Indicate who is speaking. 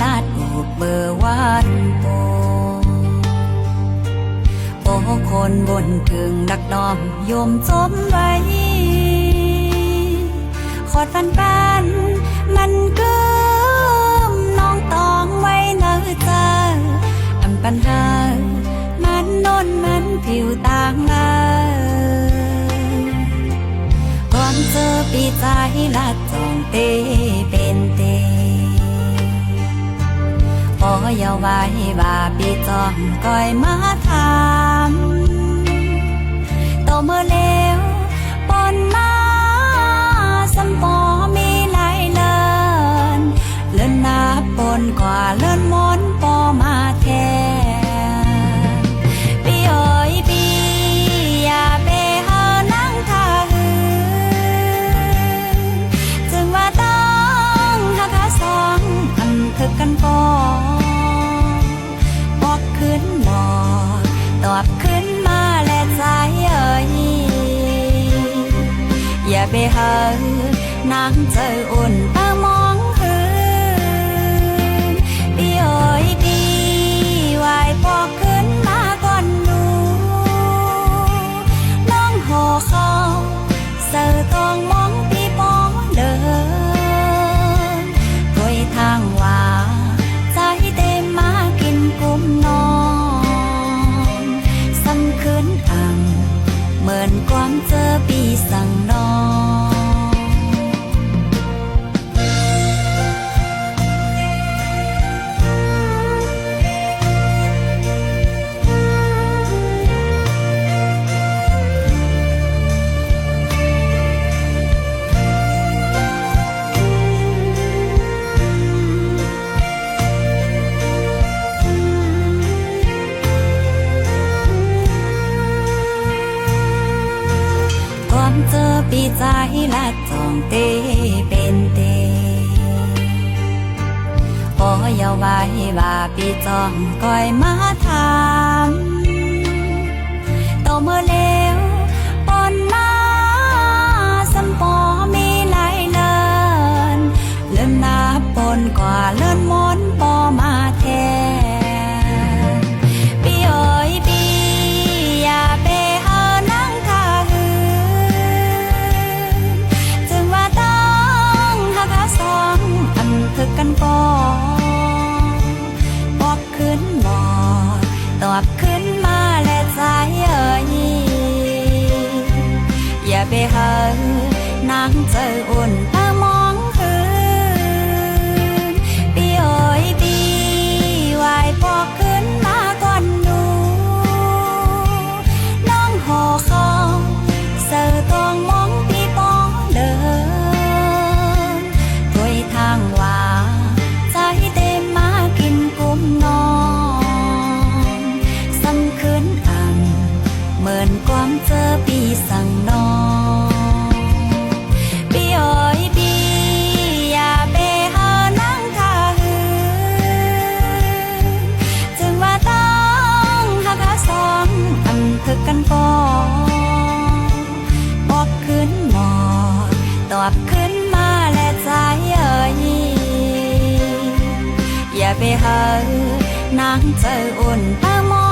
Speaker 1: ลาดถูกเบอร์วันโปโอ้คนบนถึงดักดอมโยมจมไว้ขอดฟันปันมันกึมน้องตองไว้เนื้อเจออำปันหามันโน่นมันผิวต่างลาก่อนเจอปีใจลาดจองเตเป็นเตพอเยาไว้ว่าปีจอมก้อยมาถามโตเมื่อเลวปนมาสัมปอมีหลายเลินเลินนับปนกว่าเลินมนปอมาแทนปีเอ๋ยปีอย่าไปหานั่งท่าหือจึงว่าต้องหักสองอันถึกกันปอบอกขึ้นหมอตอบขึ้นมาและใจเอ๋ยอย่าไปหานางเจออุ่นตามองหืนปีเอ๋ยปีวายพอขึ้นมาก่อนหนูน้องห่อเขาเสือตองมองปีปอเดินโดยทางว่าใจเต็มมากินกุมนอนสั่งคืนอ่ำเหมือนความเจอปีสั่งนอนเจอปีใจและจองเตเป็นเตพอเยาไว้ว่าปีจองก้อยมาถามโตเมื่อเลวปนมาสัมปอมีหลายเลินเลินนับปนกว่าเลินมนปอมาแทนปีเอ๋ยปีอย่าไปหานั่งท่าหืสองอันถึกกันปอบอกขึ้นหมอตอบขึ้นมาและใจเอ๋ยอย่าไปหานางเจออุ่นตามองหืนปีเอ๋ยปีวายพอขึ้นมาก่อนหนูน้องห่อเขาเสือตองมองปีปอเดินทางว่าใจเต็มมากินกุมนอนสั่งคืนอ่ำเหมือนความเจอปีสั่งนอนปีเอ๋ยปีอย่าไปหานั่งท่าหือจึงว่าต้องหักสองอันถึกกันปอบอกขึ้นหมอตอบขึ้นมาและใจเอ๋ยอย่าไปหานางเจออุ่นตามอ